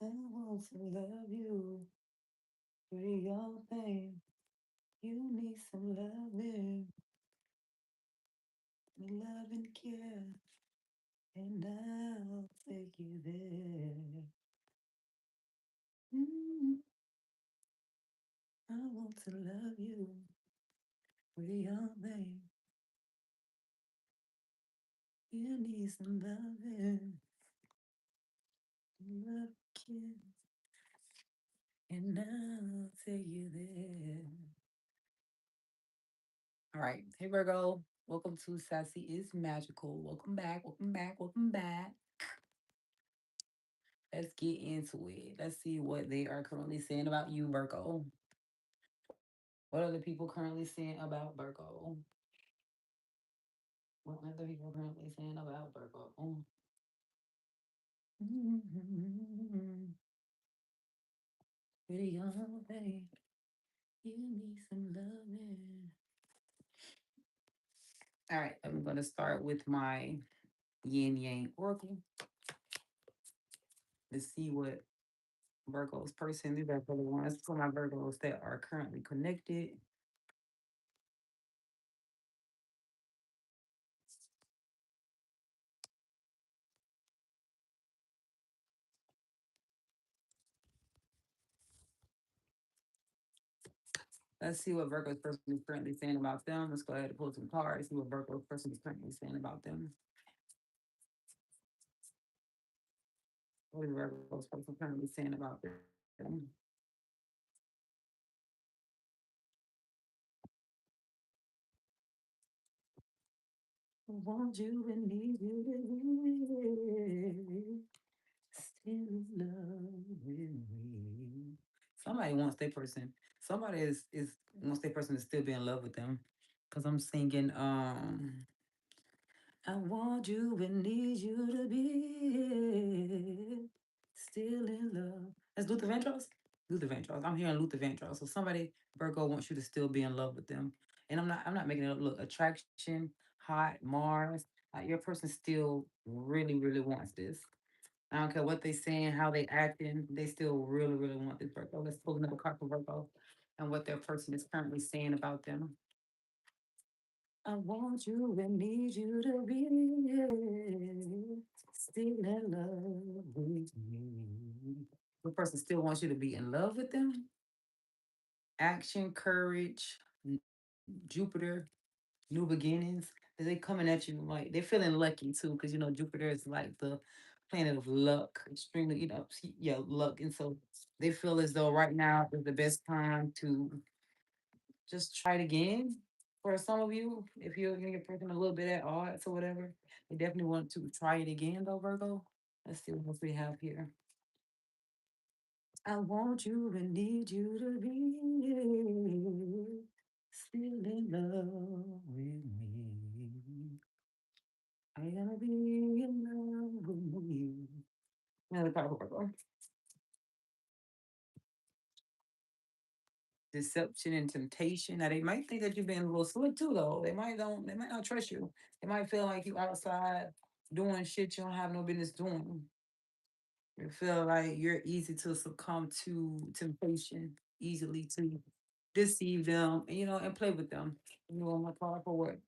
I want to love you, pretty young thing. You need some loving, love and care, and I'll take you there. Mm, I want to love you, pretty young thing. You need some loving, love, care, and I'll take you there. All right, hey Virgo, welcome to Sassy is Magical. Welcome back, welcome back, welcome back. Let's get into it. Let's see what they are currently saying about you, Virgo. What are the people currently saying about Virgo? What are the people currently saying about Virgo? Pretty young thing, you need some loving. All right, I'm going to start with my yin yang oracle to see what Virgo's person, these are for the ones for my Virgos that are currently connected. Let's see what Virgo's person is currently saying about them. Let's go ahead and pull some cards, see what Virgo's person is currently saying about them. What is Virgo's person currently saying about them? Want you and need you to be still in love with me. Somebody wants their person. Somebody is wants their person to still be in love with them. Cause I'm singing I want you and need you to be still in love. That's Luther Vandross? Luther Vandross. I'm hearing Luther Vandross. So somebody, Virgo, wants you to still be in love with them. And I'm not making it up. Look, attraction, hot, Mars. Like your person still really, really wants this. I don't care what they saying, how they acting. They still really, really want this Virgo. Let's pull another card for Virgo and what their person is currently saying about them. I want you and need you to be still in love with me. The person still wants you to be in love with them. Action, courage, Jupiter, new beginnings. They coming at you like they're feeling lucky too, because Jupiter is like the planet of luck, extremely, yeah, luck. And so they feel as though right now is the best time to just try it again. For some of you, if you're your person a little bit at odds or whatever, they definitely want to try it again though, Virgo. Let's see what else we have here. I want you and need you to be still in love with me. I gotta be in love with you. Another card for Virgo. Deception and temptation. Now they might think that you're being a little slick too, though. They might not trust you. They might feel like you outside doing shit you don't have no business doing. They feel like you're easy to succumb to temptation, easily to deceive them, and play with them. You want my card for what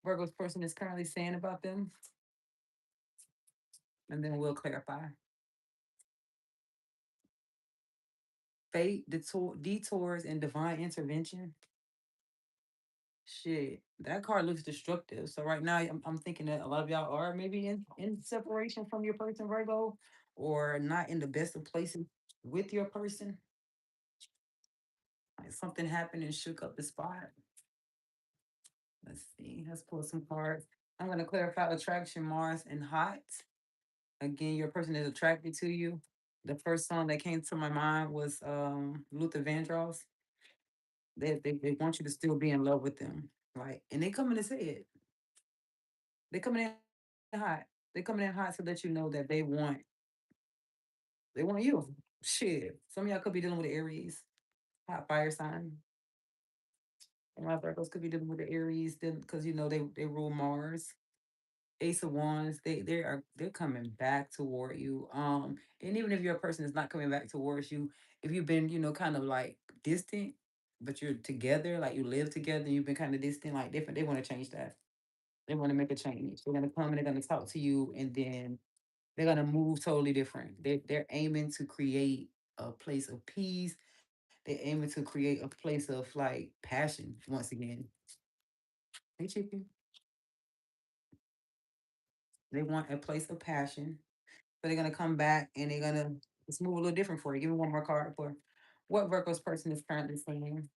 Virgo's person is currently saying about them, and then we'll clarify. Fate, detours, and divine intervention. Shit, that card looks destructive. So right now, I'm thinking that a lot of y'all are maybe in separation from your person, Virgo, or not in the best of places with your person. Like something happened and shook up the spot. Let's see. Let's pull some cards. I'm gonna clarify attraction, Mars, and hot. Again, your person is attracted to you. The first song that came to my mind was Luther Vandross. They want you to still be in love with them. Right. And they coming to say it. They coming in hot. They coming in hot to let you know that they want you. Shit. Some of y'all could be dealing with Aries, hot fire sign. And my Virgos could be dealing with the Aries because they rule Mars. Ace of Wands, they're coming back toward you. And even if your person is not coming back towards you, if you've been, kind of like distant, but you're together, like you live together, you've been kind of distant, like different, they want to change that. They want to make a change. They're gonna come and they're gonna talk to you, and then they're gonna move totally different. They're aiming to create a place of peace. They're aiming to create a place of like passion once again. Hey, chicken. They want a place of passion. So they're gonna come back and they're gonna just move a little different for you. Give me one more card for what Virgo's person is currently saying.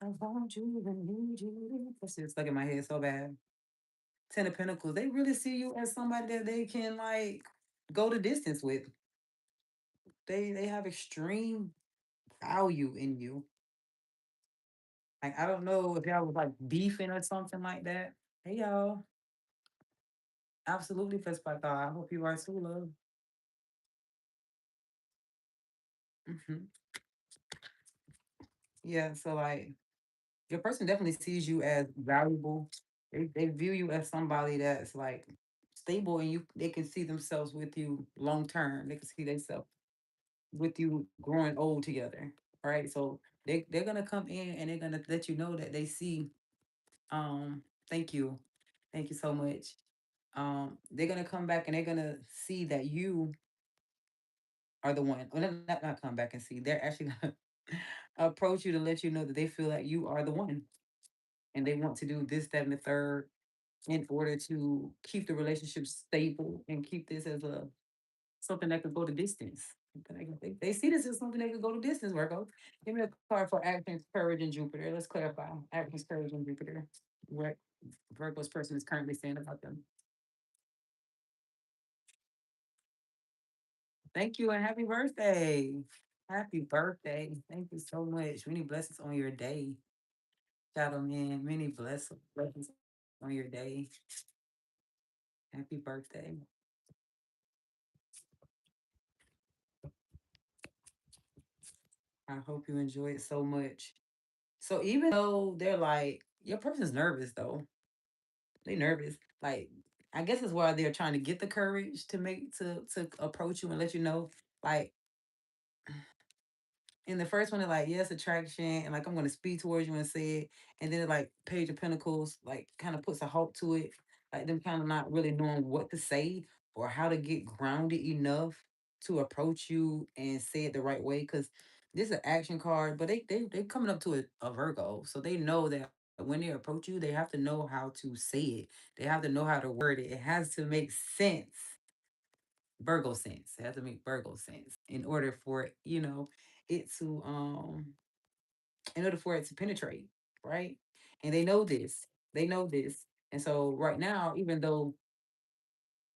I want you and need you. That's just stuck in my head so bad. Ten of Pentacles. They really see you as somebody that they can like go the distance with. They have extreme value in you. Like I don't know if y'all was like beefing or something like that. Hey y'all. Absolutely fist by thought. I hope you are too, love. Hmm. Yeah, so like your person definitely sees you as valuable. They view you as somebody that's like stable, and they can see themselves with you long term. They can see themselves with you growing old together. Right. So they're gonna come in and they're gonna let you know that they see thank you. Thank you so much. They're gonna come back and they're gonna see that you are the one. Well, not come back and see. They're actually gonna approach you to let you know that they feel like you are the one, and they want to do this, that, and the third in order to keep the relationship stable and keep this as a something that could go the distance. They see this as something that could go the distance, Virgo. Give me a card for actions, courage, and Jupiter. Let's clarify. Actions, courage, and Jupiter. What Virgo's person is currently saying about them. Thank you and happy birthday. Happy birthday. Thank you so much. Many blessings on your day. Shadow man, many blessings on your day. Happy birthday. I hope you enjoy it so much. So even though they're like, your person's nervous though. They nervous. Like, I guess it's why they're trying to get the courage to to approach you and let you know. Like in the first one, they're like, yes, attraction, and like I'm gonna speak towards you and say it. And then it like Page of Pentacles, like kind of puts a halt to it, like them kind of not really knowing what to say or how to get grounded enough to approach you and say it the right way. Cause this is an action card, but they coming up to a Virgo. So they know that when they approach you, they have to know how to say it. They have to know how to word it. It has to make sense. Virgo sense. It has to make Virgo sense in order for it to in order for it to penetrate, right? And they know this. They know this. And so right now, even though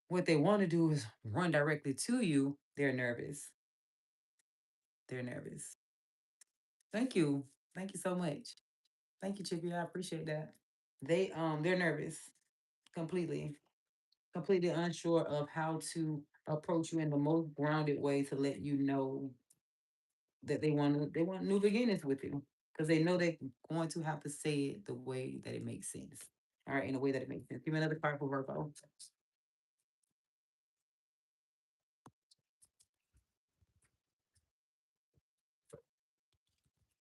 what they want to do is run directly to you, they're nervous. They're nervous. Thank you. Thank you so much. Thank you, Chippy. I appreciate that. They're nervous completely. Completely unsure of how to approach you in the most grounded way to let you know that they want new beginnings with you because they know they're going to have to say it the way that it makes sense. All right, in a way that it makes sense. Give me another card for Virgo.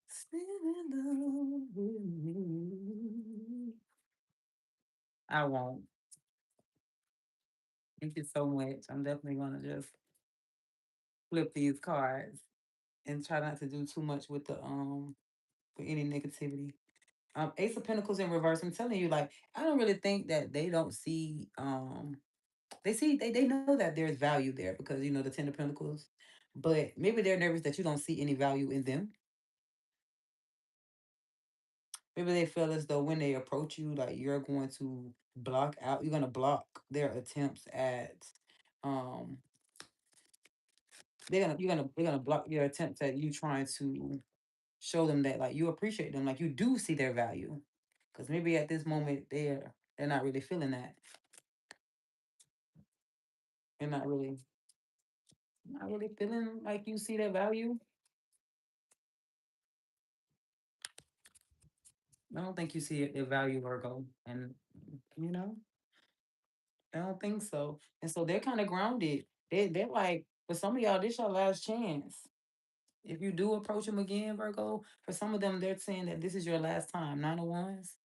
Still in love with me. I won't. Thank you so much. I'm definitely gonna just flip these cards and try not to do too much with any negativity. Ace of Pentacles in reverse. I'm telling you, like, I don't really think that they don't see they see they know that there's value there because the Ten of Pentacles, but maybe they're nervous that you don't see any value in them. Maybe they feel as though when they approach you, like you're gonna block their attempts at um you're gonna block your attempts at you trying to show them that like you appreciate them, like you do see their value. Because maybe at this moment they're not really feeling that. They're not really feeling like you see their value. I don't think you see their value, Virgo. And you know, I don't think so. And so they're kind of grounded. They're like, for some of y'all, this your last chance. If you do approach them again, Virgo, for some of them, they're saying that this is your last time. Nine of Wands,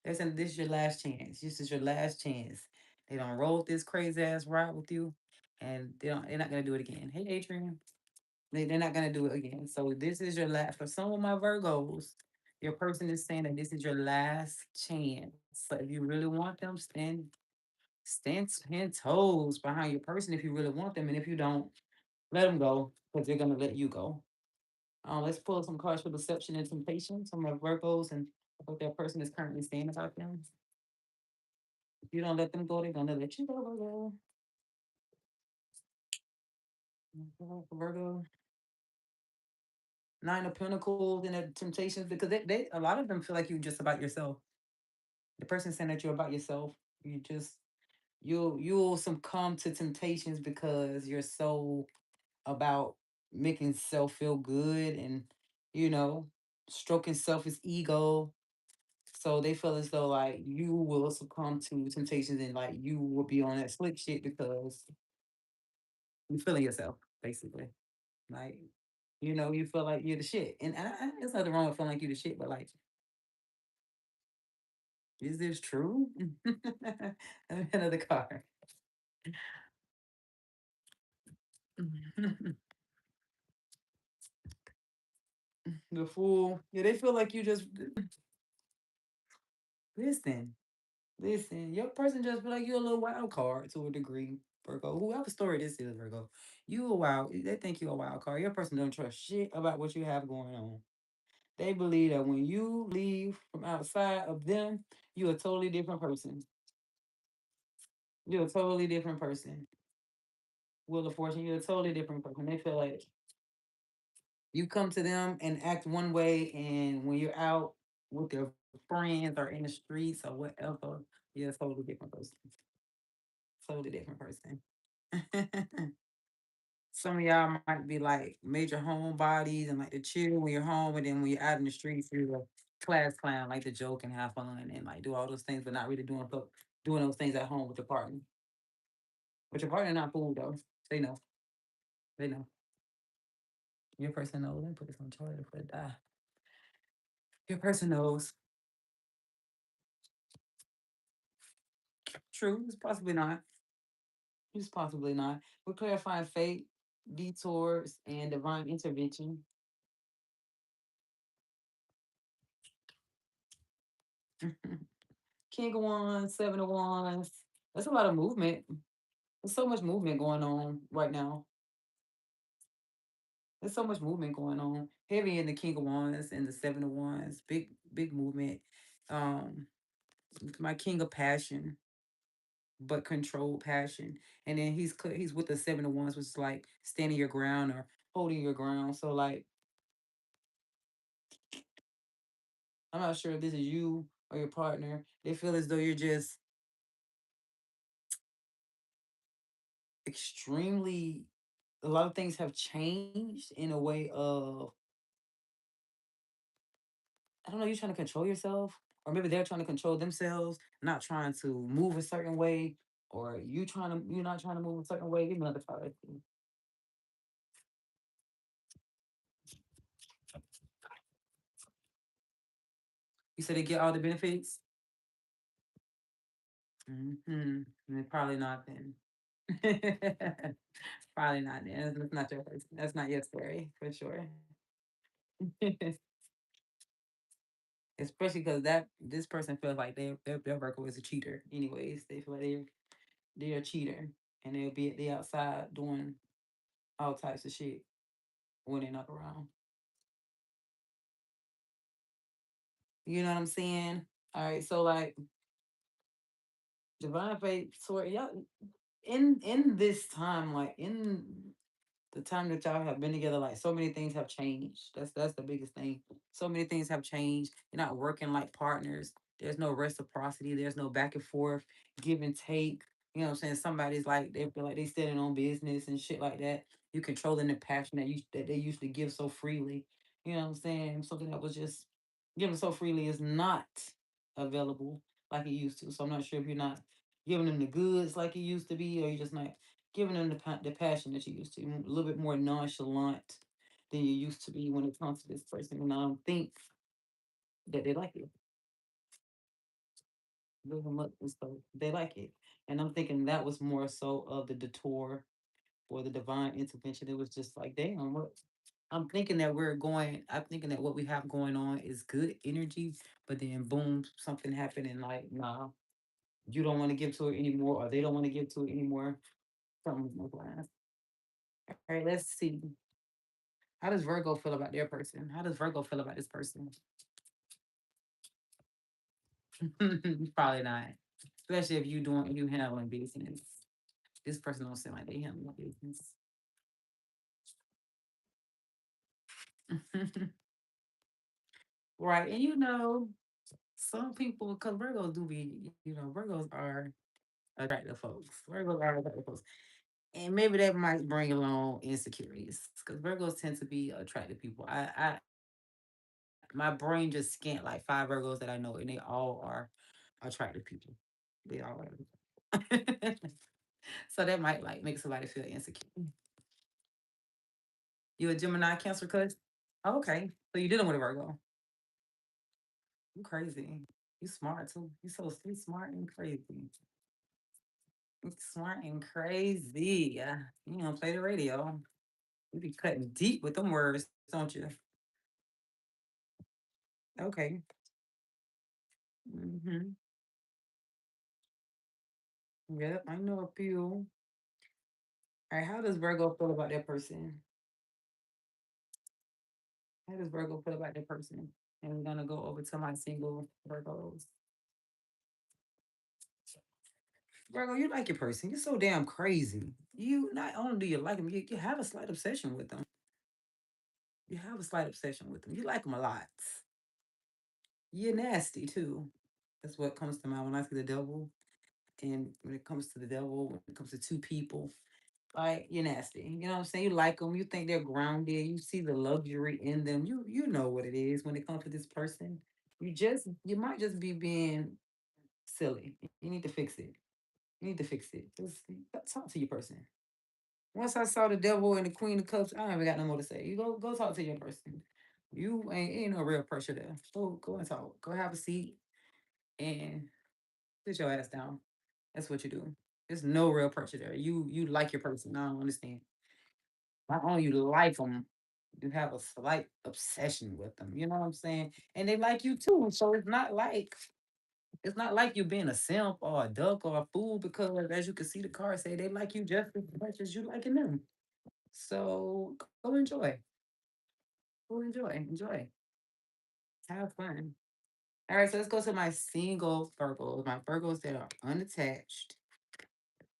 they're saying this is your last chance. This is your last chance. They don't roll this crazy ass ride with you, and they're not gonna do it again. Hey, Adrian, they're not gonna do it again. So this is your last. For some of my Virgos, your person is saying that this is your last chance. So if you really want them, stand 10 toes behind your person if you really want them, and if you don't, let them go because they're gonna let you go. Let's pull some cards for deception and temptation. Some of Virgos and what their person is currently saying about them. If you don't let them go, they're gonna let you go, Virgo. Virgo. Nine of Pentacles and the temptations because they a lot of them feel like you're just about yourself. The person saying that you're about yourself. You just you'll succumb to temptations because you're so about making self feel good and you know stroking selfish ego. So they feel as though like you will succumb to temptations and like you will be on that slick shit because you're feeling yourself basically. Like you feel like you're the shit, and there's nothing wrong with feeling like you're the shit, but like, is this true? Another card. The fool. Yeah, they feel like you just listen. Listen, your person just feel like you're a little wild card to a degree, Virgo. Whoever story this is, Virgo, you a wild. They think you a wild card. Your person don't trust shit about what you have going on. They believe that when you leave from outside of them, you're a totally different person. You're a totally different person. Wheel of Fortune, you're a totally different person. They feel like you come to them and act one way, and when you're out with your friends or in the streets or whatever, you're a totally different person. Totally different person. Some of y'all might be like major homebodies and like to chill when you're home, and then when you're out in the streets, you're a class clown, like to joke and have fun and like do all those things, but not really doing those things at home with your partner. But your partner not fool though. They know. They know. Your person knows. Let me put this on charger before it die. Your person knows. True. It's possibly not. It's possibly not. We're clarifying fate, detours, and divine intervention. King of Wands, Seven of Wands. That's a lot of movement. There's so much movement going on right now. There's so much movement going on. Heavy in the King of Wands and the Seven of Wands. Big, big movement. Um, my King of Passion, but controlled passion. And then he's with the Seven of Wands, which is like standing your ground or holding your ground. So like, I'm not sure if this is you or your partner. They feel as though you're just extremely. A lot of things have changed in a way of I don't know, you're trying to control yourself, or maybe they're trying to control themselves, not trying to move a certain way, or you're not trying to move a certain way. Give me another card. You said they get all the benefits. Probably not then. Probably not then. That's not your person. That's not your story for sure. Especially because that this person feels like their Virgo is a cheater. Anyways, they feel like they're a cheater, and they outside doing all types of shit when they're not around. You know what I'm saying? All right, so like divine fate, sort y'all in this time, like in the time that y'all have been together, like so many things have changed. That's the biggest thing. So many things have changed. You're not working like partners. There's no reciprocity. There's no back and forth, give and take. You know what I'm saying? Somebody's like they feel like they standing on business and shit like that. You controlling the passion that they used to give so freely. You know what I'm saying? Something that was just given so freely is not available like it used to. So I'm not sure if you're not. giving them the goods like you used to be, or you just not giving them the passion that you used to. A little bit more nonchalant than you used to be when it comes to this person. And I don't think that they like it. Build them up and stuff. They like it. And I'm thinking that was more so of the detour or the divine intervention. It was just like, damn, what I'm thinking that I'm thinking that what we have going on is good energy, but then boom, something happened and like, nah, you don't want to give to it anymore, or they don't want to give to it anymore. Something like that. All right, let's see. How does Virgo feel about their person? How does Virgo feel about this person? Probably not. Especially if you handling business. This person don't seem like they handle business. Right. And some people, because Virgos do be, Virgos are attractive folks. Virgos are attractive folks. And maybe that might bring along insecurities because Virgos tend to be attractive people. My brain just scanned like five Virgos that I know, and they all are attractive people. They all are. So that might like make somebody feel insecure. You a Gemini Cancer cuz? Oh, okay. So you dealing with a Virgo. You crazy. You smart too. You smart and crazy. You smart and crazy. Yeah. You don't play the radio. You be cutting deep with them words, don't you? Okay. Mm-hmm. Yep, I know a few. All right, how does Virgo feel about that person? How does Virgo feel about that person? And we're gonna go over to my single Virgos. Virgo, you like your person. You're so damn crazy. You not only do you like them, you have a slight obsession with them. You have a slight obsession with them. You like them a lot. You're nasty too. That's what comes to mind when I see the devil. And when it comes to the devil, when it comes to two people, like you're nasty. You know what I'm saying? You like them. You think they're grounded. You see the luxury in them. You know what it is when it comes to this person. You might just be being silly. You need to fix it. You need to fix it. Just talk to your person. Once I saw the devil and the queen of cups, I don't even got no more to say. You go talk to your person. You ain't no real pressure there. Go and talk. Go have a seat and sit your ass down. That's what you do. There's no real pressure there. You like your person. I don't understand. Not only you like them, you have a slight obsession with them. You know what I'm saying? And they like you too. So it's not like you being a simp or a duck or a fool because as you can see the card say they like you just as much as you liking them. So go enjoy. Go enjoy. Enjoy. Have fun. All right, so let's go to my single Virgos. My Virgos that are unattached,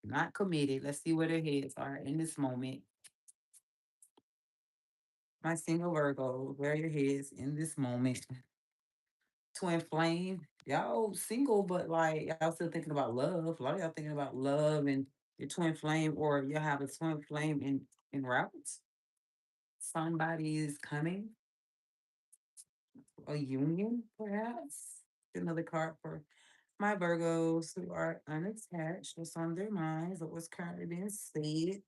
not committed. Let's see where their heads are in this moment. My single Virgo, where your heads in this moment. Twin flame. Y'all single, but like y'all still thinking about love. A lot of y'all thinking about love and your twin flame, or you have a twin flame in routes. Somebody is coming, a union, perhaps. Another card for my Virgos who are unattached. What's on their minds, or what's currently being said.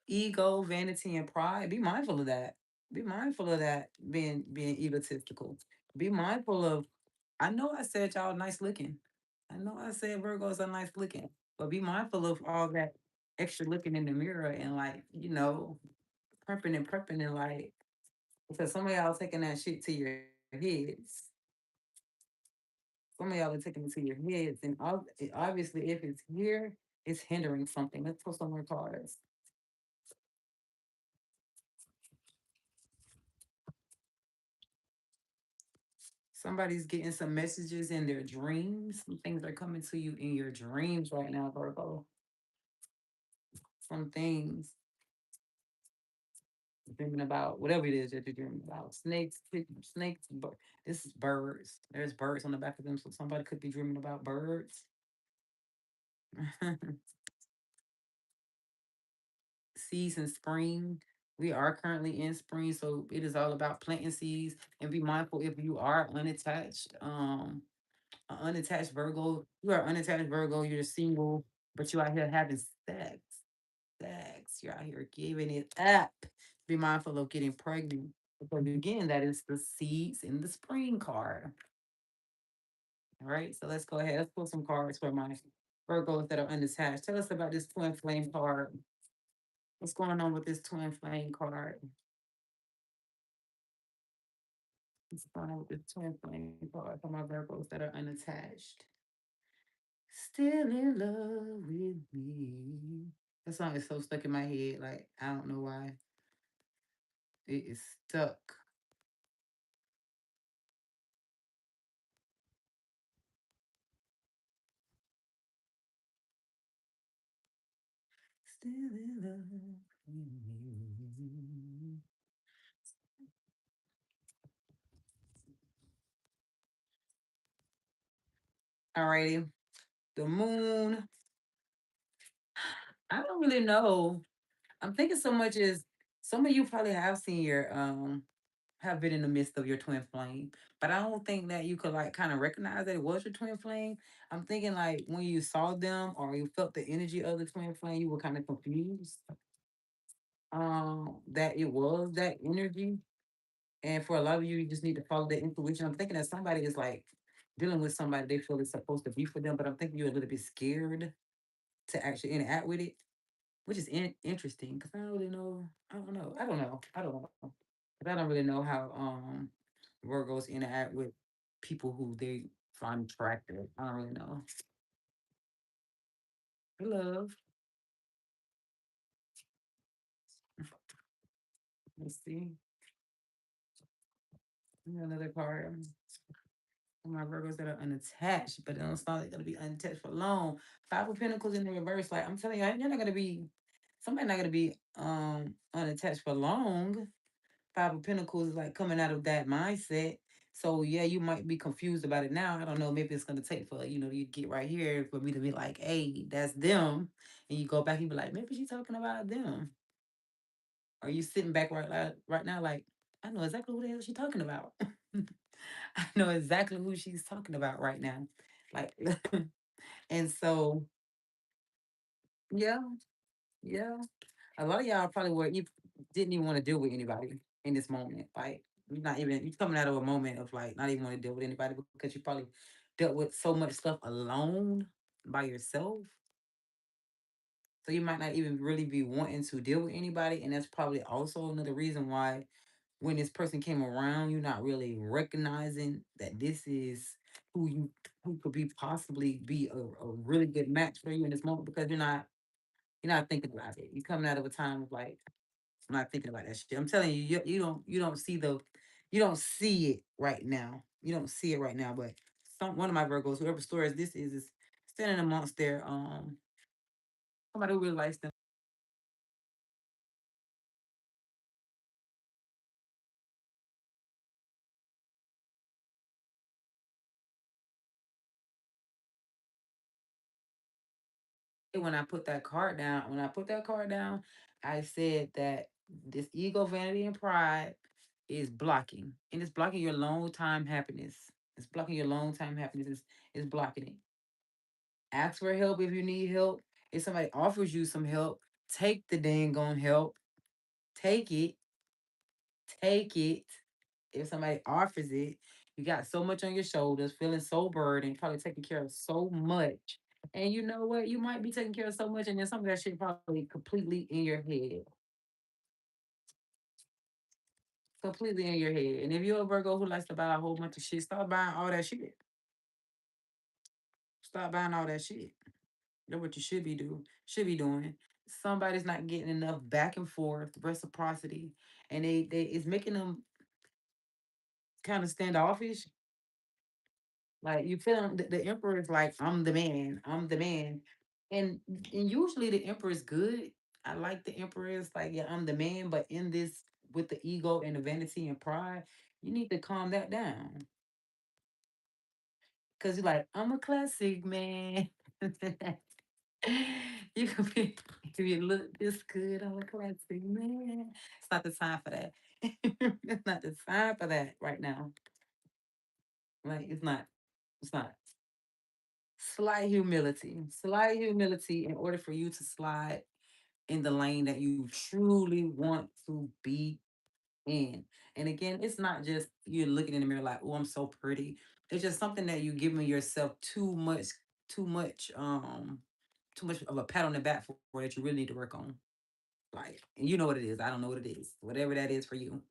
Ego, vanity, and pride. Be mindful of that. Be mindful of that. Being egotistical. Be mindful of. I know I said y'all nice looking. I know I said Virgos are nice looking, but be mindful of all that extra looking in the mirror and like prepping and like because some of y'all taking that shit to your heads. Some of y'all are taking it to your heads, and obviously, if it's here, it's hindering something. Let's put some more cards. Somebody's getting some messages in their dreams. Some things are coming to you in your dreams right now, Virgo. Some things you're dreaming about, whatever it is that you're dreaming about. Snakes, this is birds. There's birds on the back of them, so somebody could be dreaming about birds. Season spring. We are currently in spring, so it is all about planting seeds and be mindful if you are unattached. An unattached Virgo, you are unattached Virgo, you're single, but you out here having sex. Sex. You're out here giving it up. Be mindful of getting pregnant. Because again, that is the seeds in the spring card. All right. So let's go ahead. Let's pull some cards for my Virgos that are unattached. Tell us about this twin flame card. What's going on with this twin flame card? What's going on with this twin flame card for my Virgos that are unattached? Still in love with me. That song is so stuck in my head. Like, I don't know why. It is stuck. Still in love with me. Alrighty. The moon. I don't really know. I'm thinking so much is some of you probably have seen your have been in the midst of your twin flame, but I don't think that you could like kind of recognize that it was your twin flame. I'm thinking like when you saw them or you felt the energy of the twin flame, you were kind of confused that it was that energy. And for a lot of you, you just need to follow that intuition. I'm thinking that somebody is like dealing with somebody they feel is supposed to be for them, but I'm thinking you're a little bit scared to actually interact with it, which is interesting because I don't really know. I don't know. I don't know. I don't know. 'Cause I don't really know how Virgos interact with people who they find attractive. I don't really know. Hey, love. Let's see. Another card. My Virgos that are unattached, but it don't sound like they're gonna be unattached for long. Five of Pentacles in the reverse. Like I'm telling you, you're not gonna be somebody not gonna be unattached for long. Five of Pentacles is like coming out of that mindset. So yeah, you might be confused about it now. I don't know. Maybe it's gonna take for you get right here for me to be like, hey, that's them, and you go back and be like, maybe she's talking about them. Are you sitting back right now like, I know exactly who the hell she's talking about. I know exactly who she's talking about right now. Like, and so yeah, yeah. A lot of y'all probably were you didn't even want to deal with anybody in this moment. Like you're coming out of a moment of like not even want to deal with anybody because you probably dealt with so much stuff alone by yourself. So you might not even really be wanting to deal with anybody. And that's probably also another reason why when this person came around, you're not really recognizing that this is who you who could be possibly be a really good match for you in this moment because you're not thinking about it. You're coming out of a time of like, I'm not thinking about that shit. I'm telling you, you don't see you don't see it right now. You don't see it right now. But one of my Virgos, whoever stores this is standing amongst their somebody who really likes them. When I put that card down, I said that this ego, vanity, and pride is blocking, and it's blocking your long time happiness. It's blocking your long time happiness. It's blocking it. Ask for help if you need help. If somebody offers you some help, take the dang on help. Take it. Take it. If somebody offers it, you got so much on your shoulders, feeling so burdened, probably taking care of so much. And you know what? You might be taking care of so much, and then some of that shit probably completely in your head. Completely in your head. And if you're a Virgo who likes to buy a whole bunch of shit, stop buying all that shit. Stop buying all that shit. That's what you should be doing. Somebody's not getting enough back and forth reciprocity, and they it's making them kind of standoffish. Like you feel the emperor is like, I'm the man. And usually the emperor is good. I like the emperor is like, yeah, I'm the man, but in this with the ego and the vanity and pride, you need to calm that down. Cause you're like, I'm a classic man. You could be if you look this good on a classic man. It's not the time for that. It's not the time for that right now. Like it's not. It's not. Slight humility. Slight humility in order for you to slide in the lane that you truly want to be in. And again, it's not just you're looking in the mirror like, oh, I'm so pretty. It's just something that you're giving yourself too much, too much of a pat on the back for that you really need to work on. Like, and you know what it is. I don't know what it is. Whatever that is for you.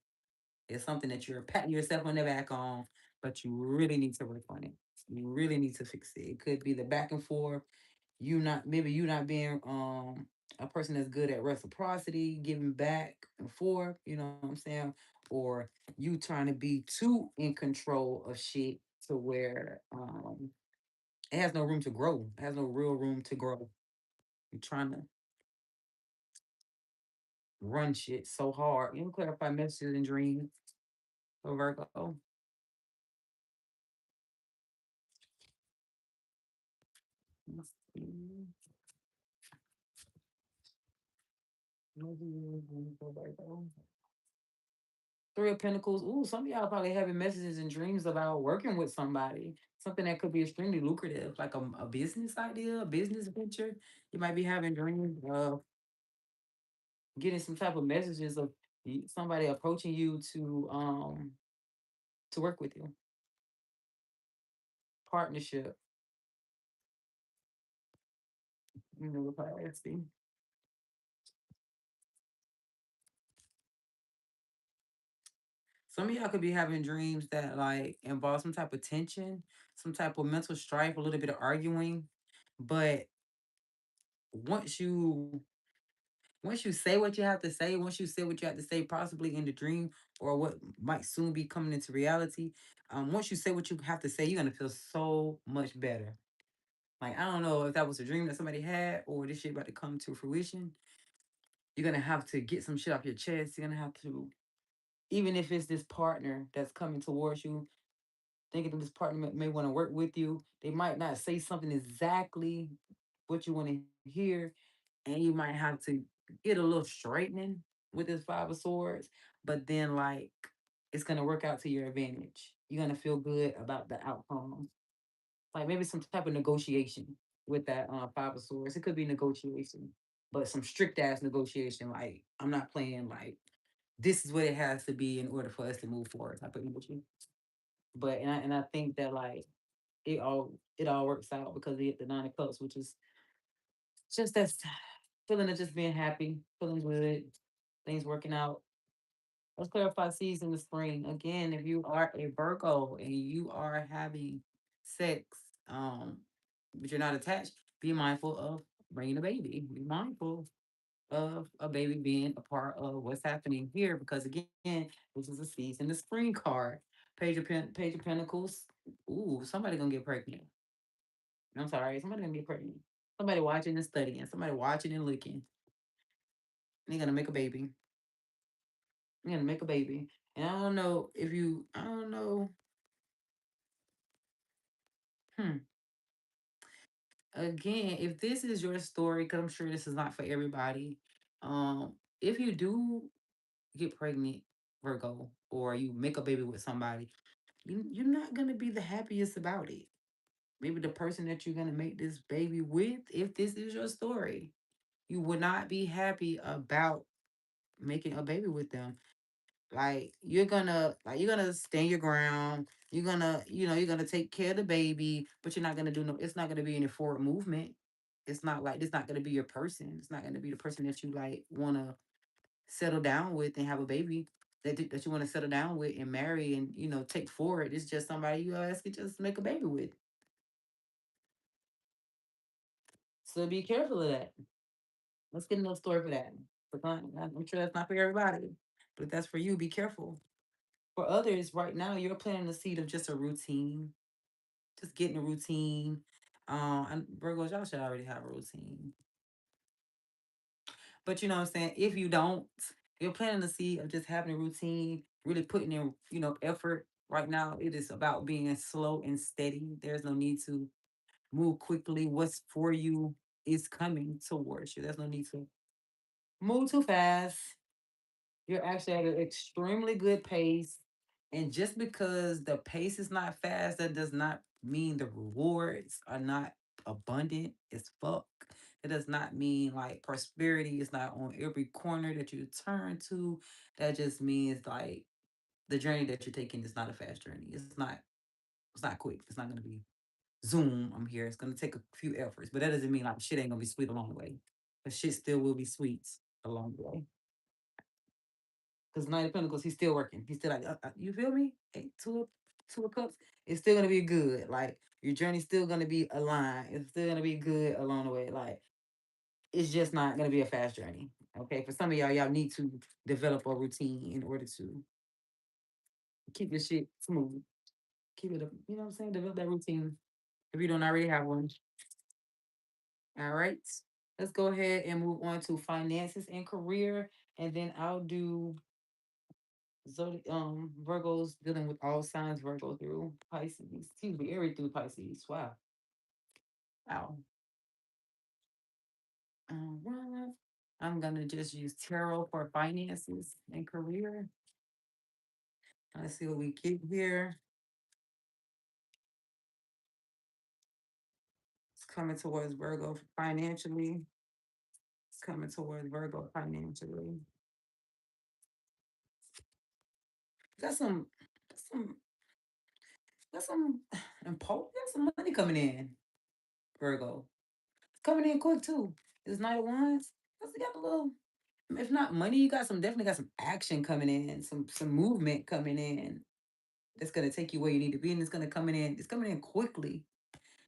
It's something that you're patting yourself on the back on, but you really need to work on it. You really need to fix it. It could be the back and forth. You not being a person that's good at reciprocity, giving back and forth, you know what I'm saying? Or you trying to be too in control of shit to where it has no room to grow. It has no real room to grow. You're trying to run shit so hard. You know, clarify messages and dreams for Virgo. Let's see. Three of Pentacles. Ooh, some of y'all probably having messages and dreams about working with somebody. Something that could be extremely lucrative, like a business idea, a business venture. You might be having dreams of getting some type of messages of somebody approaching you to work with you. Partnership. You know, let's see. Some of y'all could be having dreams that like involve some type of tension, some type of mental strife, a little bit of arguing. But once you once you say what you have to say, once you say what you have to say, possibly in the dream or what might soon be coming into reality, once you say what you have to say, you're gonna feel so much better. Like I don't know if that was a dream that somebody had or this shit about to come to fruition. You're gonna have to get some shit off your chest. You're gonna have to, even if it's this partner that's coming towards you, thinking that this partner may want to work with you. They might not say something exactly what you want to hear, and you might have to get a little straightening with this Five of Swords. But then, like, it's gonna work out to your advantage. You're gonna feel good about the outcome. Like maybe some type of negotiation with that Five of Swords. It could be negotiation, but some strict ass negotiation. Like I'm not playing. Like this is what it has to be in order for us to move forward. Type of energy. But and I think that like it all works out because they hit the 9 of Cups, which is just that feeling of just being happy, feeling good, things working out. Let's clarify seeds in the spring. Again, if you are a Virgo and you are having sex, um, but you're not attached, be mindful of bringing a baby. Be mindful of a baby being a part of what's happening here because again, this is a season the spring card. Page of Pentacles. Ooh, somebody gonna get pregnant. I'm sorry, somebody gonna get pregnant. Somebody watching and studying. Somebody watching and looking. They're gonna make a baby. They're gonna make a baby. And I don't know if you. I don't know. Hmm. Again, if this is your story, because I'm sure this is not for everybody. If you do get pregnant, Virgo, or you make a baby with somebody, you're not gonna be the happiest about it. Maybe the person that you're gonna make this baby with, if this is your story, you would not be happy about making a baby with them. You're gonna stand your ground. You're gonna, you're gonna take care of the baby, but you're not gonna do no. It's not gonna be any forward movement. It's not like it's not gonna be your person. It's not gonna be the person that you like wanna settle down with and have a baby that you want to settle down with and marry and take forward. It's just somebody you guys could just make a baby with. So be careful of that. Let's get another story for that. I'm sure that's not for everybody, but if that's for you, be careful. For others, right now, you're planting the seed of just a routine, just getting a routine. And Virgos, y'all should already have a routine. But you know what I'm saying? If you don't, you're planting the seed of just having a routine, really putting in, effort. Right now, it is about being slow and steady. There's no need to move quickly. What's for you? is coming towards you. There's no need to move too fast. You're actually at an extremely good pace. And just because the pace is not fast, that does not mean the rewards are not abundant as fuck. It does not mean like prosperity is not on every corner that you turn to. That just means like the journey that you're taking is not a fast journey. It's not quick. It's not gonna be zoom. I'm here. It's gonna take a few efforts. But that doesn't mean like shit ain't gonna be sweet along the way. But shit still will be sweet along the way. Because Knight of Pentacles, he's still working. He's still like, you feel me? Hey, two of cups. It's still gonna be good. Like your journey's still gonna be aligned. It's still gonna be good along the way. Like it's just not gonna be a fast journey. Okay. For some of y'all need to develop a routine in order to keep your shit smooth. Keep it up. You know what I'm saying? Develop that routine if you don't already have one. All right. Let's go ahead and move on to finances and career. And then I'll do Virgos dealing with all signs Virgo through Pisces. Excuse me, Aries through Pisces. Wow. Wow. Right. I'm gonna just use tarot for finances and career. Let's see what we get here. It's coming towards Virgo financially. It's coming towards Virgo financially. Got some, got some, got some money coming in. Virgo. It's coming in quick too. This Knight of Wands. Cause you got a little, if not money, you got some definitely got some action coming in, some movement coming in that's gonna take you where you need to be, and it's gonna come in. It's coming in quickly,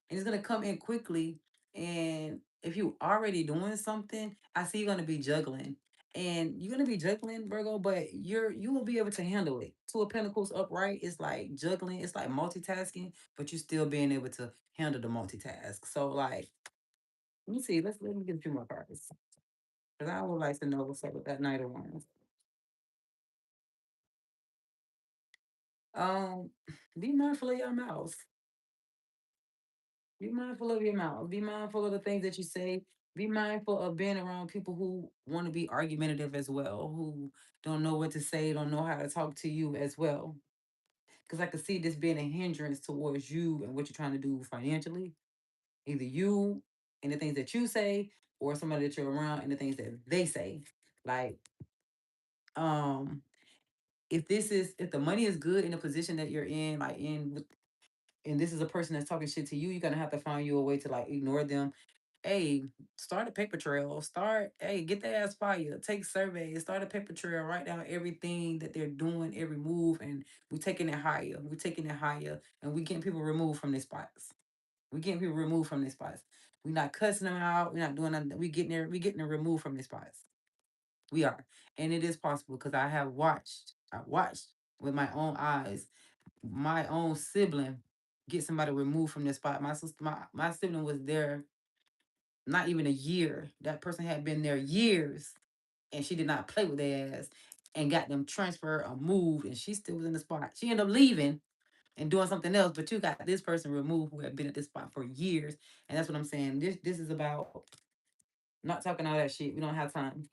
and it's gonna come in quickly. And if you already doing something, I see you're gonna be juggling, and you're gonna be juggling, Virgo, but you will be able to handle it. Two of Pentacles upright is like juggling. It's like multitasking, but you still being able to handle the multitask. So like, let me see. Let me get a few more cards. Because I would like to know what's up with that Knight of Wands. Um, be mindful of your mouth. Be mindful of your mouth. Be mindful of the things that you say. Be mindful of being around people who want to be argumentative as well, who don't know what to say, don't know how to talk to you as well. Because I could see this being a hindrance towards you and what you're trying to do financially. Either you and the things that you say, or somebody that you're around and the things that they say. Like, um, if the money is good in the position that you're in, like and this is a person that's talking shit to you, you're gonna have to find you a way to like ignore them. Hey, start a paper trail. Hey, get their ass fired. Take surveys. Start a paper trail. Write down everything that they're doing, every move, and we're taking it higher. We're taking it higher, and we getting people removed from their spots. We getting people removed from their spots. We're not cussing them out. We're not doing nothing. We getting them removed from their spots. We are, and it is possible because I have watched. I watched with my own eyes my own sibling get somebody removed from their spot. My sister, my sibling was there not even a year. That person had been there years, and she did not play with their ass and got them transferred or moved, and she still was in the spot. She ended up leaving and doing something else, but you got this person removed who had been at this spot for years, and that's what I'm saying. This is about not talking all that shit. We don't have time.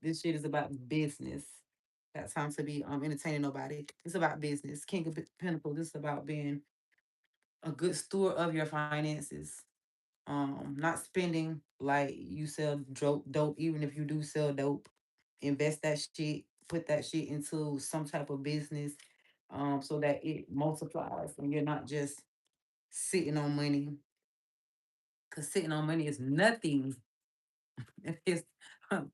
This shit is about business. Got time to be entertaining nobody. It's about business. King of Pentacles. This is about being a good steward of your finances. Not spending like you sell dope, even if you do sell dope. Invest that shit, put that shit into some type of business, so that it multiplies and you're not just sitting on money. Cause sitting on money is nothing. If it's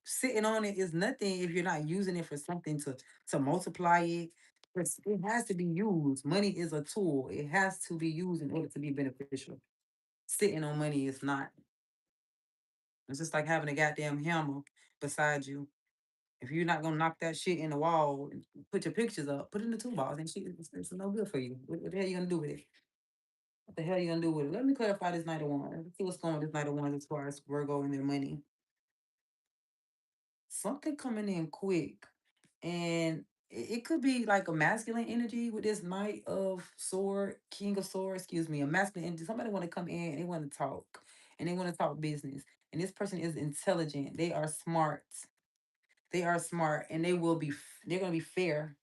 sitting on it is nothing if you're not using it for something to multiply it. It has to be used. Money is a tool. It has to be used in order to be beneficial. Sitting on money is not. It's just like having a goddamn hammer beside you. If you're not gonna knock that shit in the wall, and put your pictures up, put it in the toolbox, and shit, it's no good for you. What the hell you gonna do with it? What the hell you gonna do with it? Let me clarify this Night of Wands. Let's see what's going on with this Night of Wands as far as Virgo and their money. Something coming in quick, and it could be like a masculine energy with this Knight of Sword, King of Sword, excuse me, a masculine energy. Somebody want to come in and they want to talk, and they want to talk business. And this person is intelligent. They are smart. They are smart, and they're gonna be fair.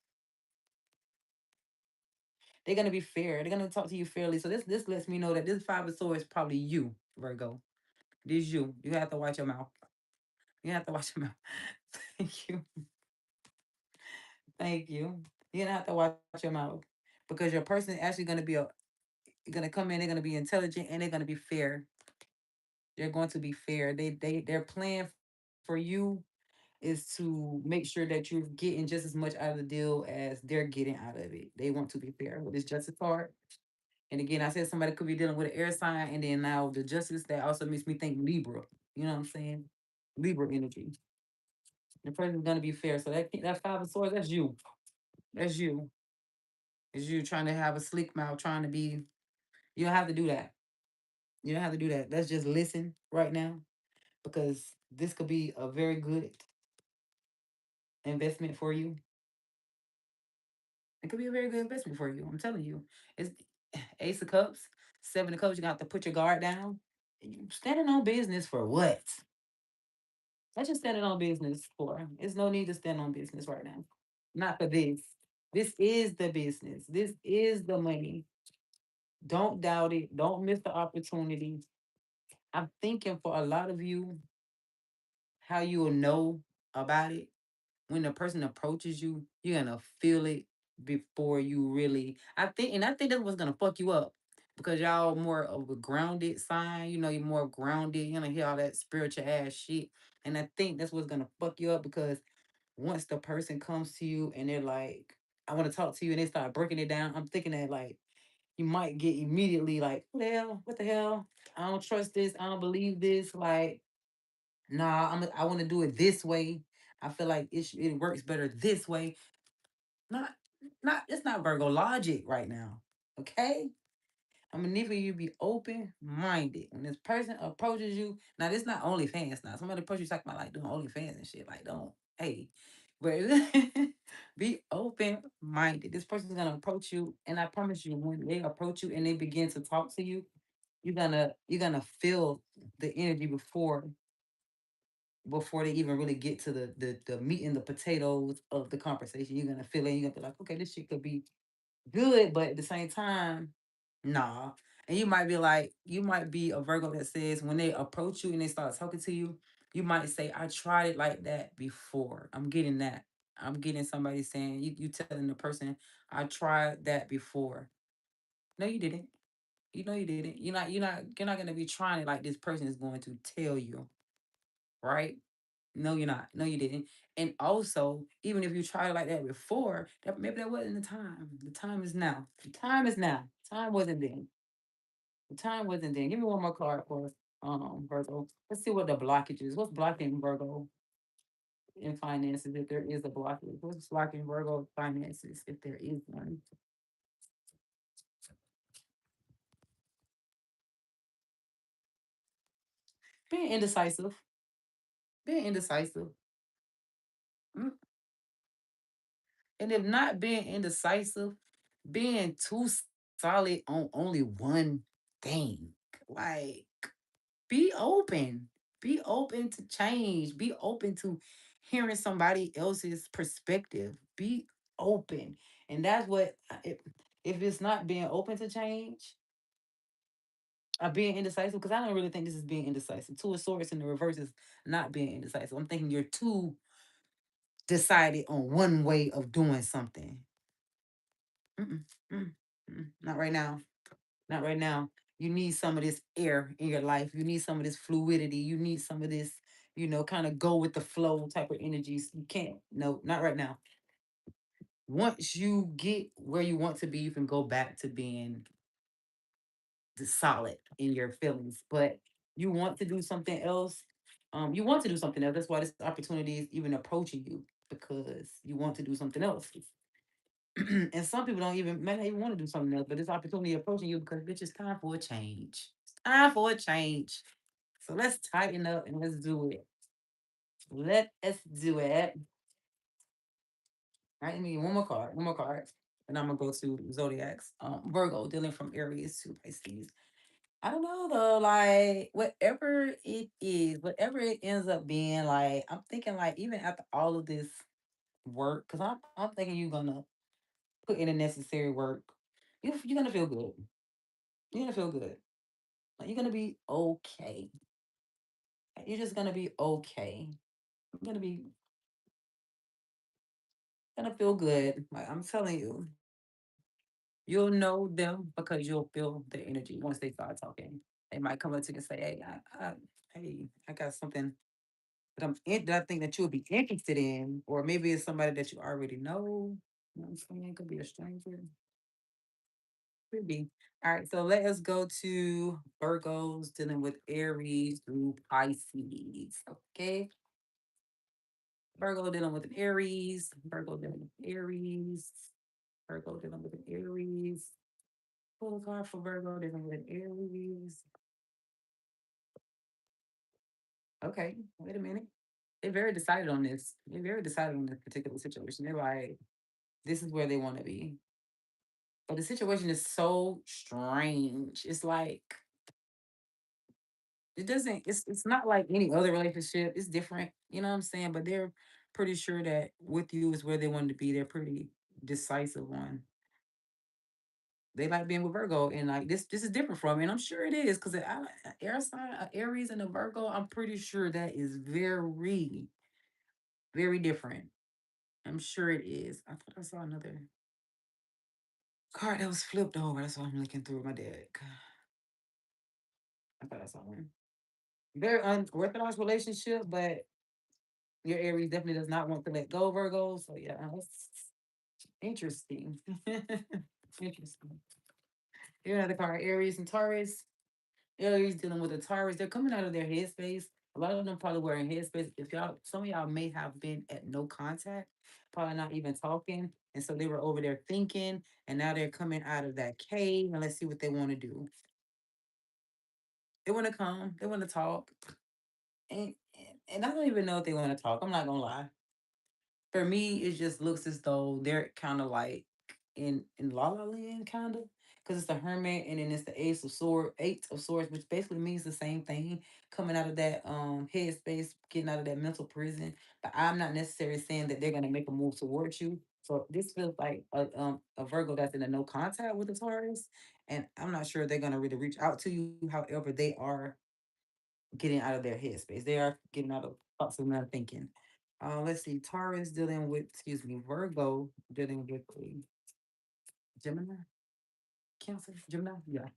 They're gonna be fair. They're gonna talk to you fairly. So this lets me know that this five of swords is probably you, Virgo. This you. You have to watch your mouth. You have to watch your mouth. Thank you. Thank you. You're gonna have to watch your mouth because your person is actually gonna come in. They're gonna be intelligent and they're gonna be fair. They're going to be fair. Their plan for you is to make sure that you're getting just as much out of the deal as they're getting out of it. They want to be fair with this justice card. And again, I said somebody could be dealing with an air sign, and then now the justice that also makes me think Libra. You know what I'm saying? Libra energy. The person's gonna be fair. So that five of swords, that's you. That's you. It's you trying to have a slick mouth, trying to be. You don't have to do that. You don't have to do that. Let's just listen right now because this could be a very good investment for you. It could be a very good investment for you. I'm telling you. It's Ace of Cups, Seven of Cups. You're gonna have to put your guard down. You standing on business for what? What you standing on business for? There's no need to stand on business right now. Not for this. This is the business. This is the money. Don't doubt it. Don't miss the opportunity. I'm thinking for a lot of you, how you will know about it when the person approaches you, you're gonna feel it before you really. I think that's what's gonna fuck you up because y'all more of a grounded sign. You know, you're more grounded. You're gonna hear all that spiritual ass shit, and I think that's what's gonna fuck you up because once the person comes to you and they're like, "I want to talk to you," and they start breaking it down, I'm thinking that like you might get immediately like, "What the hell? What the hell? I don't trust this. I don't believe this." Like, nah, I want to do it this way. I feel like it works better this way. Not it's not Virgo logic right now. Okay? I'm gonna need for you to be open minded. When this person approaches you, now this not OnlyFans now. Somebody approach you talking about like doing OnlyFans and shit. Like, don't hey. But be open minded. This person's gonna approach you, and I promise you, when they approach you and they begin to talk to you, you're gonna feel the energy before they even really get to the meat and the potatoes of the conversation. You're gonna feel it. You're gonna be like, okay, this shit could be good, but at the same time, nah. And you might be a Virgo that says when they approach you and they start talking to you, you might say, I tried it like that before. I'm getting that. I'm getting somebody saying you telling the person, I tried that before. No, you didn't. You know you didn't. You're not gonna be trying it like this person is going to tell you, right? No, you're not. No, you didn't. And also, even if you tried it like that before, that maybe that wasn't the time. The time is now. The time is now. Time wasn't then. The time wasn't then. Give me one more card for Virgo. Let's see what the blockage is. What's blocking Virgo in finances if there is a blockage? What's blocking Virgo finances if there is one? Being indecisive. Being indecisive. Mm. And if not being indecisive, being too solid on only one thing. Like, be open. Be open to change. Be open to hearing somebody else's perspective. Be open. And that's what, if it's not being open to change, being indecisive, because I don't really think this is being indecisive. Two of Swords in the reverse is not being indecisive. I'm thinking you're too decided on one way of doing something. Mm-mm, not right now. Not right now. You need some of this air in your life. You need some of this fluidity. You need some of this, kind of go with the flow type of energies. You can't. No, not right now. Once you get where you want to be, you can go back to being the solid in your feelings. But you want to do something else. You want to do something else. That's why this opportunity is even approaching you because you want to do something else. And some people don't even may not even want to do something else, but this opportunity approaching you because bitch, it's time for a change. It's time for a change. So let's tighten up and let's do it. Let us do it. All right, let me get one more card, and I'm gonna go to Zodiacs. Virgo, dealing from Aries to Pisces. I don't know though, like whatever it is, whatever it ends up being, like I'm thinking like even after all of this work, because I'm thinking you're gonna put in the necessary work. You're gonna feel good. You're gonna feel good. Like you're gonna be okay. You're just gonna be okay. You're gonna feel good. Like I'm telling you, you'll know them because you'll feel the energy once they start talking. They might come up to you and say, "Hey, hey, I got something that I think that you'll be interested in," or maybe it's somebody that you already know. You know what I'm saying? It could be a stranger. Could be. All right, so let us go to Virgos dealing with Aries through Pisces. Okay. Virgo dealing with an Aries. Virgo dealing with Aries. Virgo dealing with an Aries. Pull a card for Virgo dealing with an Aries. Okay, wait a minute. They're very decided on this. They're very decided on this particular situation. They're like, this is where they want to be. But the situation is so strange. It's like it doesn't. It's not like any other relationship. It's different. You know what I'm saying? But they're pretty sure that with you is where they want to be. They're pretty decisive on. They like being with Virgo, and like this is different from me, and I'm sure it is because air sign, Aries and a Virgo. I'm pretty sure that is very different. I'm sure it is. I thought I saw another card that was flipped over. That's why I'm looking through my deck. I thought I saw one. Very unorthodox relationship, but your Aries definitely does not want to let go, Virgo. So yeah, that's interesting. Interesting. Here another card, Aries and Taurus. Aries dealing with a Taurus. They're coming out of their headspace. A lot of them probably were in headspace. If y'all, some of y'all may have been at no contact, probably not even talking. And so they were over there thinking, and now they're coming out of that cave. And let's see what they want to do. They want to come, they want to talk. And I don't even know if they want to talk. I'm not gonna lie. For me, it just looks as though they're kind of like in La La Land, kind of, because it's the Hermit and then it's the Eight of Swords, which basically means the same thing, coming out of that headspace, getting out of that mental prison. But I'm not necessarily saying that they're gonna make a move towards you. So this feels like a Virgo that's in a no contact with the Taurus, and I'm not sure they're gonna really reach out to you. However, they are getting out of their headspace. They are getting out of thoughts and not thinking. Let's see. Taurus dealing with, excuse me, Virgo dealing with a Gemini, Cancer, Gemini. Yeah.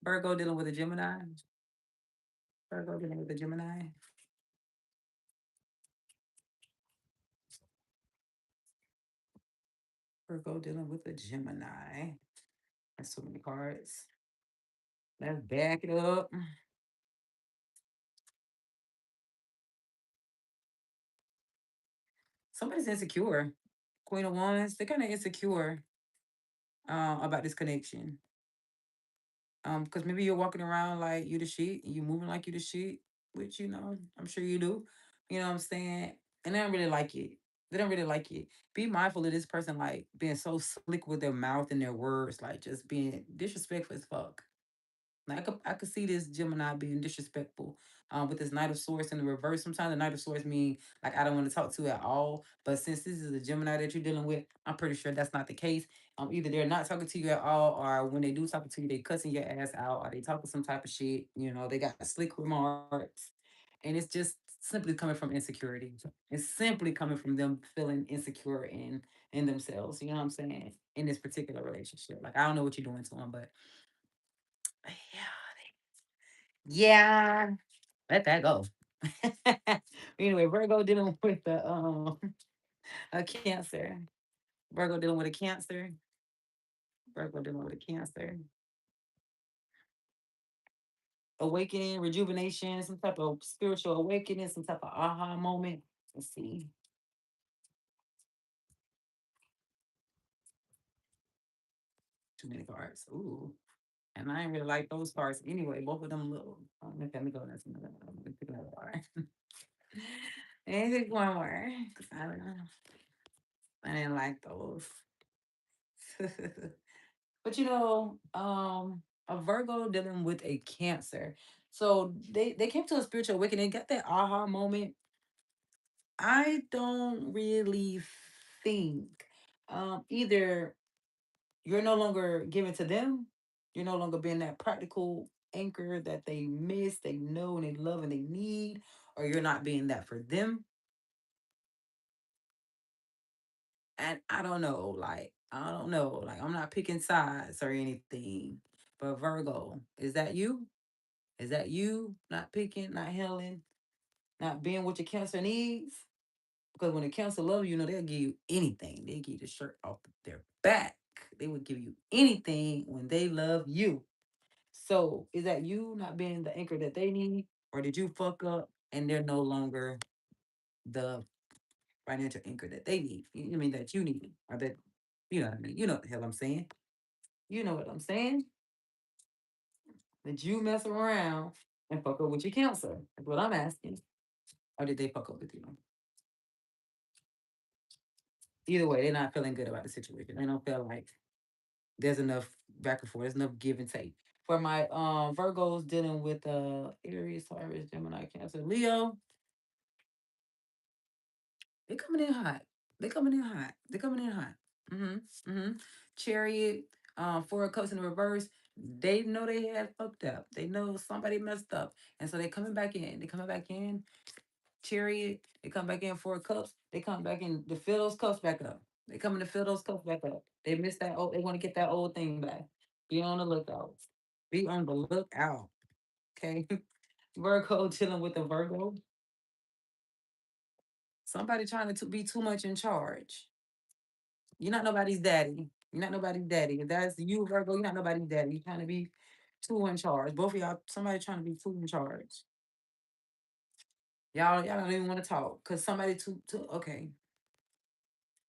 Virgo dealing with a Gemini. Virgo dealing with a Gemini. Virgo dealing with a Gemini. That's so many cards. Let's back it up. Somebody's insecure. Queen of Wands. They're kind of insecure about this connection. Because maybe you're walking around like you the shit, and you moving like you the shit, which I'm sure you do. You know what I'm saying? And they don't really like it. They don't really like it. Be mindful of this person like being so slick with their mouth and their words, like just being disrespectful as fuck. Like I could see this Gemini being disrespectful. With this Knight of Swords in the reverse. Sometimes the Knight of Swords mean like I don't want to talk to at all. But since this is a Gemini that you're dealing with, I'm pretty sure that's not the case. Either they're not talking to you at all, or when they do talk to you, they cussing your ass out, or they talking some type of shit. They got slick remarks, and it's just simply coming from insecurity. It's simply coming from them feeling insecure in themselves. You know what I'm saying? In this particular relationship, like I don't know what you're doing to them, but yeah, yeah, let that go. Anyway, Virgo dealing with the a Cancer. Virgo dealing with a Cancer. Virgo dealing with a Cancer. Awakening, rejuvenation, some type of spiritual awakening, some type of aha moment. Let's see. Too many cards. Ooh. And I ain't really like those cards anyway. Both of them little. Let me go. That's another. I'm gonna pick another card. And pick one more. 'Cause I don't know. I didn't like those. But A Virgo dealing with a Cancer. So they came to a spiritual awakening, got that aha moment. I don't really think either you're no longer giving to them, you're no longer being that practical anchor that they miss, they know, and they love, and they need, or you're not being that for them. And I don't know, like, I don't know, like, I'm not picking sides or anything. But Virgo, is that you? Is that you not picking, not healing, not being what your Cancer needs? Because when a Cancer love you, you know, they'll give you anything. They give you the shirt off their back. They would give you anything when they love you. So is that you not being the anchor that they need? Or did you fuck up and they're no longer the financial anchor that they need? You mean that you need? Or that, you know what I mean? You know what the hell I'm saying. You know what I'm saying? Did you mess around and fuck up with your Cancer? That's what I'm asking. Or did they fuck up with you? Either way, they're not feeling good about the situation. They don't feel like there's enough back and forth. There's enough give and take. For my Virgos dealing with Aries, Taurus, Gemini, Cancer, Leo, they coming in hot. They coming in hot. They coming in hot. Mm-hmm. Mm-hmm. Chariot, Four of Cups in the reverse. They know they had fucked up. They know somebody messed up, and so they coming back in. They coming back in. Chariot, they come back in Four of Cups. They come back in to fill those cups back up. They coming to fill those cups back up. They missed that old. They want to get that old thing back. Be on the lookout. Be on the lookout. Okay. Virgo chilling with the Virgo. Somebody trying to be too much in charge. You're not nobody's daddy. You're not nobody's daddy. If that's you, Virgo, you're not nobody's daddy. You're trying to be too in charge. Both of y'all, somebody trying to be too in charge. Y'all don't even want to talk because somebody too. Okay,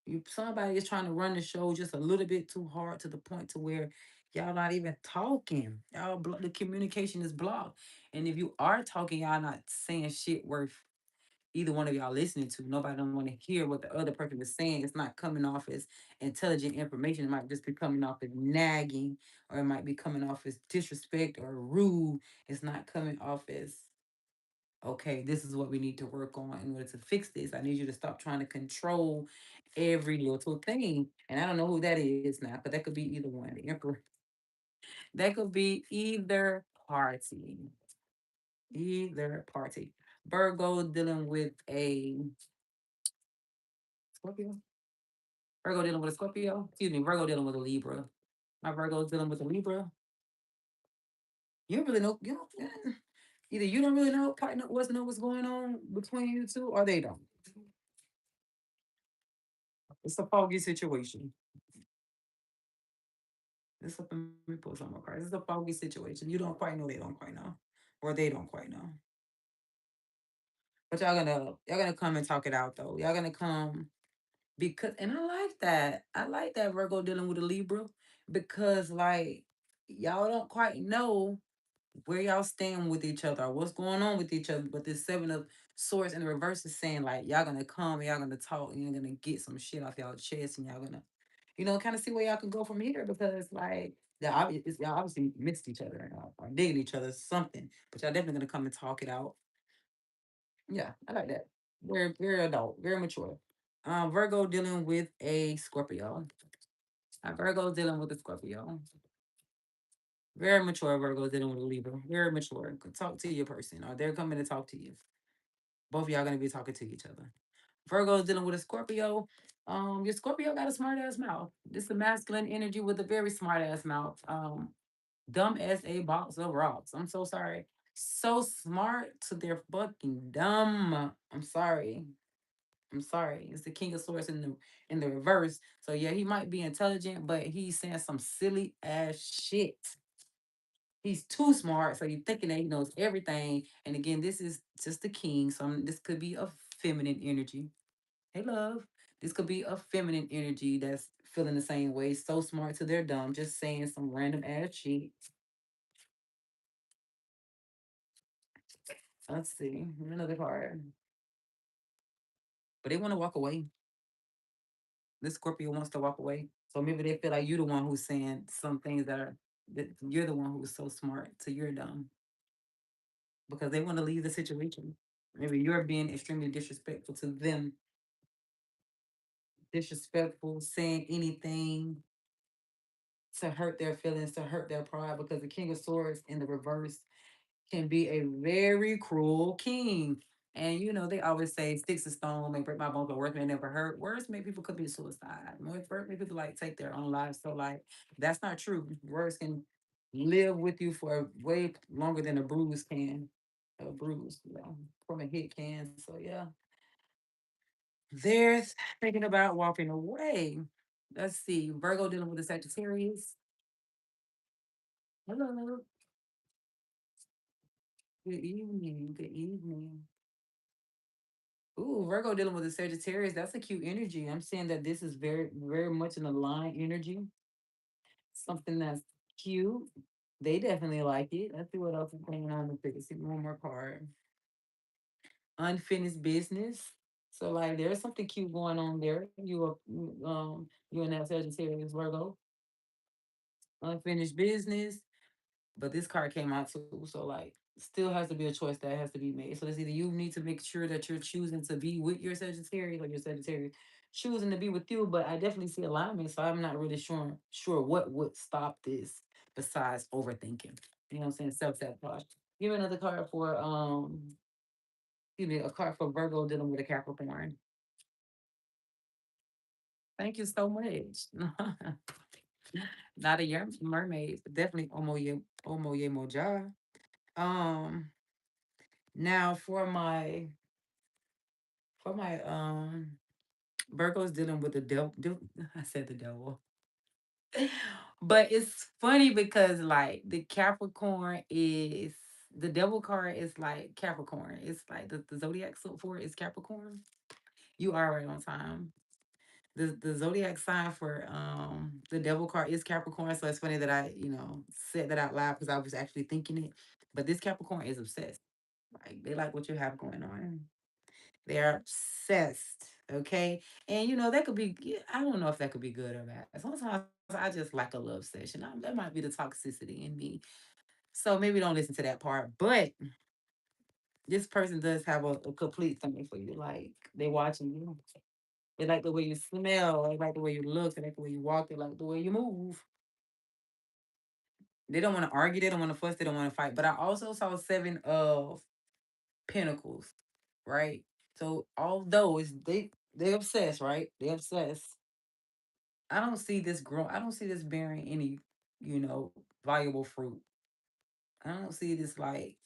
you somebody is trying to run the show just a little bit too hard to the point to where y'all not even talking. The communication is blocked. And if you are talking, y'all not saying shit worth either one of y'all listening to. Nobody don't want to hear what the other person is saying. It's not coming off as intelligent information. It might just be coming off as nagging, or it might be coming off as disrespect or rude. It's not coming off as okay, this is what we need to work on in order to fix this. I need you to stop trying to control every little thing. And I don't know who that is now, but that could be either one. The emperor. That could be either party. Either party. Virgo dealing with a Scorpio. Virgo dealing with a Scorpio. Excuse me, Virgo dealing with a Libra. My Virgo's dealing with a Libra. You don't really know. You don't, either you don't really know, quite know what's going on between you two, or they don't. It's a foggy situation. Let me pull some more cards. It's a foggy situation. You don't quite know. They don't quite know, or they don't quite know. But y'all gonna come and talk it out though. Y'all gonna come because, and I like that. I like that Virgo dealing with a Libra because like y'all don't quite know where y'all stand with each other or what's going on with each other. But this Seven of Swords in the reverse is saying like y'all gonna come, y'all gonna talk, and you're gonna get some shit off y'all chest, and y'all gonna, kind of see where y'all can go from here because like y'all obviously missed each other or digging each other something, but y'all definitely gonna come and talk it out. Yeah, I like that. Very very adult, very mature. Virgo dealing with a Scorpio. Virgo dealing with a Scorpio. Very mature Virgo dealing with a Libra. Very mature. Talk to your person, or they're coming to talk to you. Both of y'all gonna be talking to each other. Virgo's dealing with a Scorpio. Your Scorpio got a smart ass mouth. This is a masculine energy with a very smart ass mouth. Dumb as a box of rocks. I'm so sorry. So smart to their fucking dumb. I'm sorry. I'm sorry. It's the King of Swords in the reverse. So yeah, he might be intelligent, but he's saying some silly ass shit. He's too smart, so you're thinking that he knows everything. And again, this is just the king, so this could be a feminine energy. Hey, love. This could be a feminine energy that's feeling the same way. So smart to their dumb, just saying some random ass shit. Let's see another card, but they want to walk away. This Scorpio wants to walk away, so maybe they feel like you the one who's saying some things that are That you're the one who's so smart, so you're dumb because they want to leave the situation. Maybe you're being extremely disrespectful to them, disrespectful, saying anything to hurt their feelings, to hurt their pride, because the King of Swords in the reverse can be a very cruel king. And you know, they always say sticks and stone may break my bones, but words may never hurt. Words make people commit suicide. Words make people like take their own lives. So like that's not true. Words can live with you for way longer than a bruise can. A bruise, you know, from a hit can. So yeah. There's thinking about walking away. Let's see. Virgo dealing with the Sagittarius. Hello. Good evening. Good evening. Ooh, Virgo dealing with the Sagittarius. That's a cute energy. I'm saying that this is very, very much an aligned energy. Something that's cute. They definitely like it. Let's see what else is going on with it. See one more card. Unfinished business. So like there's something cute going on there. You and that Sagittarius Virgo. Unfinished business. But this card came out too. So like still has to be a choice that has to be made. So it's either you need to make sure that you're choosing to be with your Sagittarius or your Sagittarius choosing to be with you. But I definitely see alignment. So I'm not really sure what would stop this besides overthinking. You know what I'm saying? Self-sabotage. Give me another card for give me a card for Virgo dealing with a Capricorn. Thank you so much. Not a mermaid, but definitely Omoye Moja. Um Now for my Virgo's dealing with the devil. I said the devil. But it's funny because like the Capricorn is the devil card is like Capricorn. It's like the zodiac for it is Capricorn. You are right on time. The zodiac sign for the devil card is Capricorn. So it's funny that I, said that out loud because I was actually thinking it. But this Capricorn is obsessed. Like they like what you have going on. They're obsessed. Okay. And that could be, yeah, I don't know if that could be good or bad. Sometimes I just like a love session. That might be the toxicity in me. So maybe don't listen to that part. But this person does have a complete thing for you. Like they watching you. They like the way you smell. They like the way you look. They like the way you walk. They like the way you move. They don't want to argue. They don't want to fuss. They don't want to fight. But I also saw seven of pentacles, right? So although they obsessed, right? They obsessed. I don't see this grow. I don't see this bearing any, valuable fruit. I don't see this like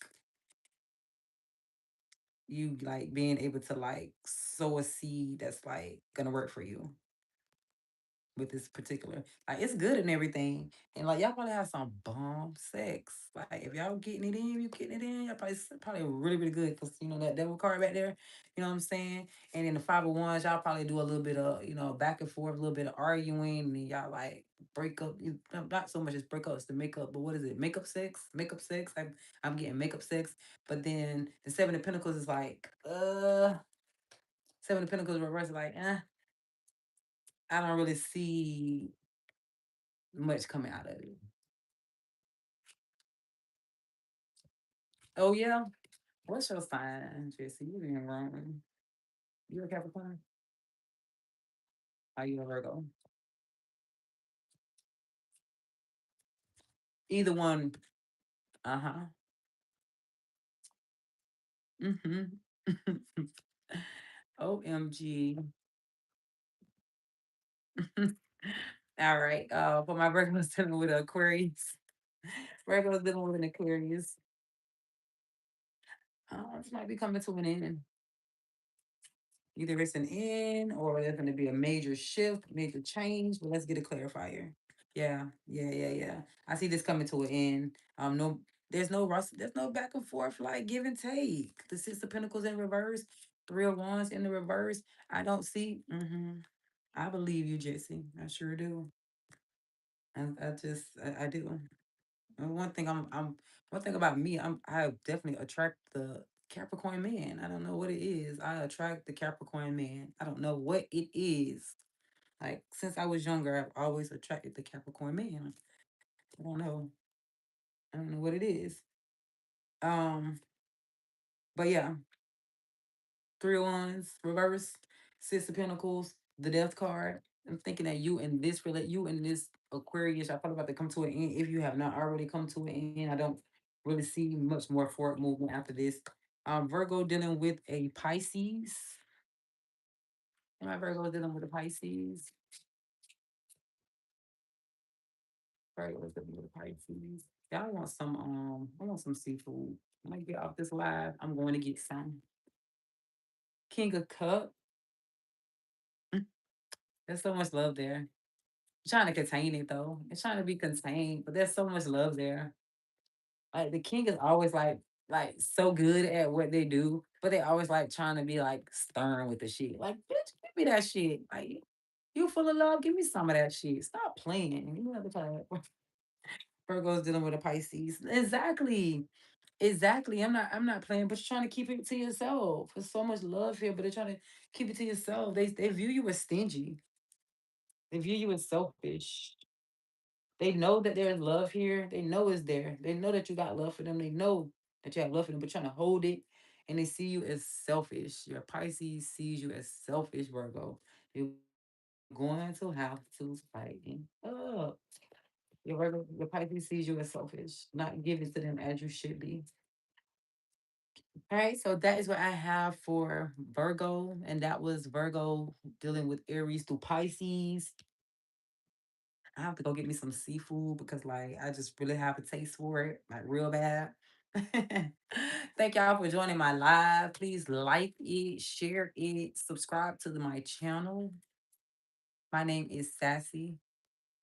you like being able to like sow a seed that's like gonna work for you with this particular. Like it's good and everything, and like y'all probably have some bomb sex. Like if y'all getting it in, you getting it in. Y'all probably really really good because that devil card back there. You know what I'm saying? And in the 501s, y'all probably do a little bit of back and forth, a little bit of arguing, and then y'all like break up. Not so much as break up, it's the makeup, but what is it? Makeup sex, makeup sex. I'm getting makeup sex, but then the Seven of Pentacles is like Seven of Pentacles reverse like I don't really see much coming out of it. Oh yeah. What's your sign, Jesse? You being wrong. You a Capricorn? Are you a Virgo? Either one. Uh-huh. Mm-hmm. OMG. All right. For my Virgo's dealing with Aquarius. Virgo's dealing with an Aquarius. This might be coming to an end. Either it's an end or there's going to be a major shift, major change. But let's get a clarifier. Yeah. I see this coming to an end. No, there's no back and forth like give and take. The Six of Pentacles in reverse, Three of Wands in the reverse. I don't see. I believe you, Jesse. I sure do. I do. And one thing about me. I definitely attract the Capricorn man. I don't know what it is. I attract the Capricorn man. I don't know what it is. Like since I was younger, I've always attracted the Capricorn man. I don't know. I don't know what it is. Um, but yeah, three of wands, reverse, six of pentacles, the death card. I'm thinking that you and this Aquarius are probably about to come to an end if you have not already come to an end. I don't really see much more forward movement after this. Virgo dealing with a Pisces. My Virgo dealing with a Pisces. Virgo dealing with a Pisces. Y'all want some I want some seafood. When I get off this live, I'm going to get some. King of Cup. There's so much love there. Trying to contain it though. It's trying to be contained, but there's so much love there. Like the king is always like so good at what they do, but they always like trying to be like stern with the shit. Like, bitch, give me that shit. Like, you full of love, give me some of that shit. Stop playing. You know the type. Virgo's dealing with a Pisces. Exactly. Exactly. I'm not playing, but you're trying to keep it to yourself. There's so much love here, but they're trying to keep it to yourself. They view you as stingy. They view you as selfish. They know that there's love here. They know it's there. They know that you got love for them. They know that you have love for them, but trying to hold it. And they see you as selfish. Your Pisces sees you as selfish, Virgo. You're going to have to tighten up. Your Virgo, your Pisces sees you as selfish, not giving to them as you should be. All right, so that is what I have for Virgo, and that was Virgo dealing with Aries through Pisces. I have to go get me some seafood because like I just really have a taste for it, like real bad. Thank y'all for joining my live. Please like it, share it, subscribe to my channel. My name is Sassy.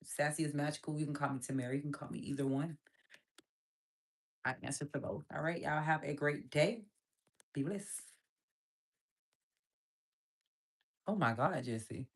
Sassy is magical. You can call me Tamara. You can call me either one. I answer for both. All right, y'all have a great day. Be blessed. Oh my God, Jesse.